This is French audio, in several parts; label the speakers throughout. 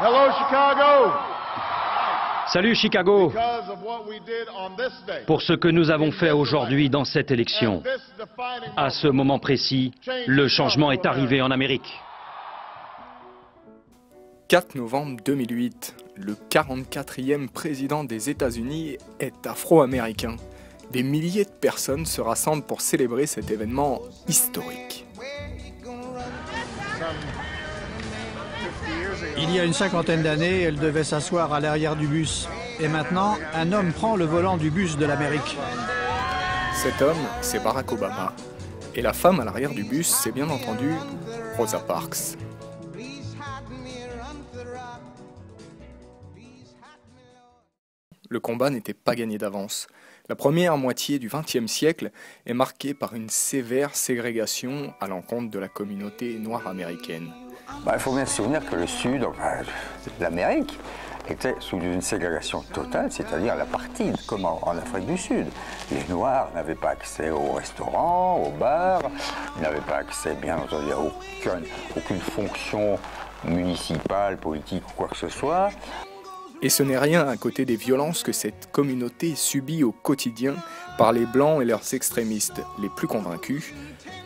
Speaker 1: Hello, Chicago.
Speaker 2: Salut Chicago! Pour ce que nous avons fait aujourd'hui dans cette élection, à ce moment précis, le changement est arrivé en Amérique.
Speaker 3: 4 novembre 2008, le 44e président des États-Unis est afro-américain. Des milliers de personnes se rassemblent pour célébrer cet événement historique.
Speaker 4: Il y a une cinquantaine d'années, elle devait s'asseoir à l'arrière du bus. Et maintenant, un homme prend le volant du bus de l'Amérique.
Speaker 3: Cet homme, c'est Barack Obama. Et la femme à l'arrière du bus, c'est bien entendu Rosa Parks. Le combat n'était pas gagné d'avance. La première moitié du XXe siècle est marquée par une sévère ségrégation à l'encontre de la communauté noire américaine.
Speaker 5: Il faut bien se souvenir que le Sud, l'Amérique, était sous une ségrégation totale, c'est-à-dire l'apartheid, comme en Afrique du Sud. Les Noirs n'avaient pas accès aux restaurants, aux bars, ils n'avaient pas accès, bien entendu, à aucune fonction municipale, politique ou quoi que ce soit.
Speaker 3: Et ce n'est rien à côté des violences que cette communauté subit au quotidien par les Blancs et leurs extrémistes les plus convaincus,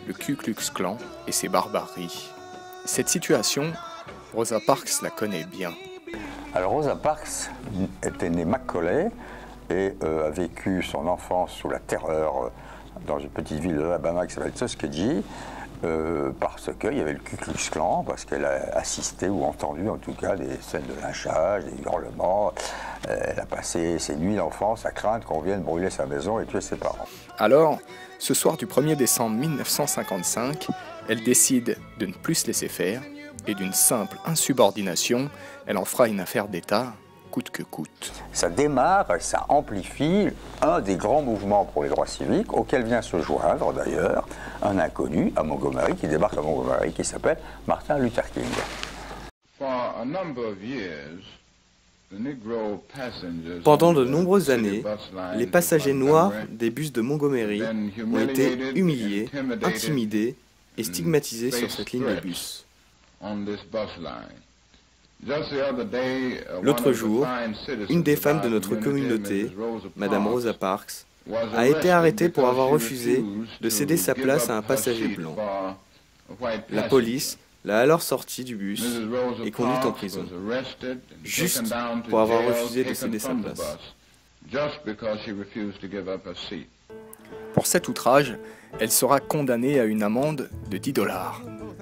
Speaker 3: le Ku Klux Klan et ses barbaries. Cette situation, Rosa Parks la connaît bien.
Speaker 5: Alors Rosa Parks était née Macaulay et a vécu son enfance sous la terreur dans une petite ville de l'Alabama qui s'appelle Tuskegee, parce qu'il y avait le Ku Klux Klan, parce qu'elle a assisté ou entendu en tout cas des scènes de lynchage, des hurlements. Elle a passé ses nuits d'enfance à craindre qu'on vienne brûler sa maison et tuer ses parents.
Speaker 3: Alors, ce soir du 1er décembre 1955, elle décide de ne plus se laisser faire et d'une simple insubordination, elle en fera une affaire d'État, coûte que coûte.
Speaker 5: Ça démarre, ça amplifie un des grands mouvements pour les droits civiques auquel vient se joindre d'ailleurs un inconnu à Montgomery, qui débarque à Montgomery, qui s'appelle Martin Luther King.
Speaker 6: Pendant de nombreuses années, les passagers noirs des bus de Montgomery ont été humiliés, intimidés et stigmatisés sur cette ligne de bus. L'autre jour, une des femmes de notre communauté, Madame Rosa Parks, a été arrêtée pour avoir refusé de céder sa place à un passager blanc. La police l'a alors sortie du bus et conduite en prison, juste pour avoir refusé de céder sa place.
Speaker 3: Pour cet outrage, elle sera condamnée à une amende de $10.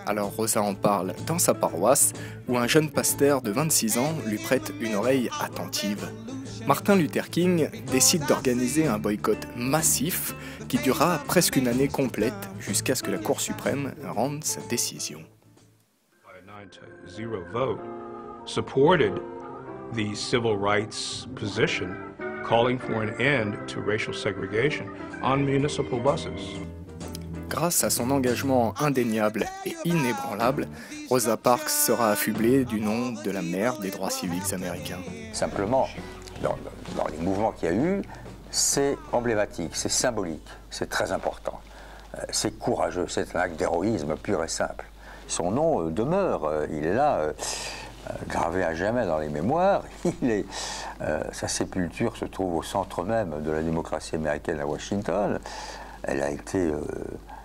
Speaker 3: Alors Rosa en parle dans sa paroisse, où un jeune pasteur de 26 ans lui prête une oreille attentive. Martin Luther King décide d'organiser un boycott massif qui durera presque une année complète jusqu'à ce que la Cour suprême rende sa décision.
Speaker 7: A 9-0 vote supported the civil rights position calling for an end to racial segregation on municipal buses.
Speaker 3: Grâce à son engagement indéniable et inébranlable, Rosa Parks sera affublée du nom de la mère des droits civiques américains.
Speaker 5: Simplement, dans les mouvements qu'il y a eu, c'est emblématique, c'est symbolique, c'est très important. C'est courageux, c'est un acte d'héroïsme pur et simple. Son nom demeure, il est là, gravé à jamais dans les mémoires. Sa sépulture se trouve au centre même de la démocratie américaine à Washington. Elle a été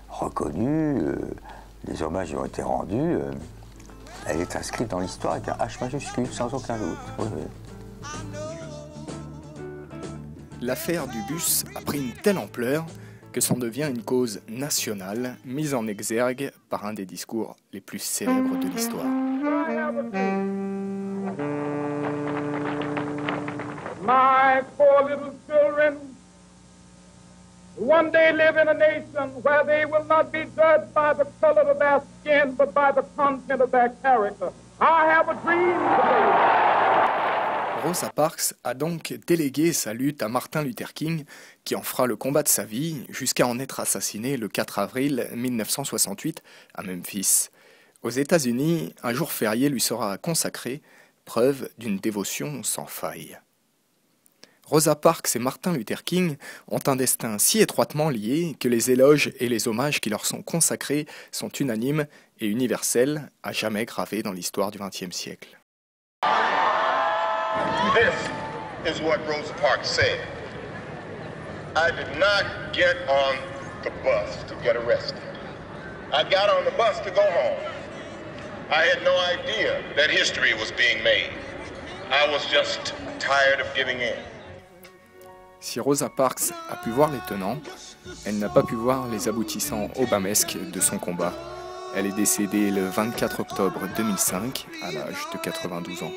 Speaker 5: reconnue, les hommages lui ont été rendus. Elle est inscrite dans l'histoire avec un H majuscule, sans aucun doute. Oui, oui.
Speaker 3: L'affaire du bus a pris une telle ampleur que c'en devient une cause nationale, mise en exergue par un des discours les plus célèbres de l'histoire.
Speaker 1: My poor little children one day live in a nation where they will not be judged by the color of their skin, but by the content of their character. I have a dream today.
Speaker 3: Rosa Parks a donc délégué sa lutte à Martin Luther King, qui en fera le combat de sa vie, jusqu'à en être assassiné le 4 avril 1968 à Memphis. Aux États-Unis, un jour férié lui sera consacré, preuve d'une dévotion sans faille. Rosa Parks et Martin Luther King ont un destin si étroitement lié que les éloges et les hommages qui leur sont consacrés sont unanimes et universels, à jamais gravés dans l'histoire du XXe siècle.
Speaker 8: This is what Rosa Parks said. I did not get on the bus to get arrested. I got on the bus to go home. I had no idea that history was being made. I was just tired of giving in.
Speaker 3: Si Rosa Parks a pu voir les tenants, elle n'a pas pu voir les aboutissants obamesques de son combat. Elle est décédée le 24 octobre 2005 à l'âge de 92 ans.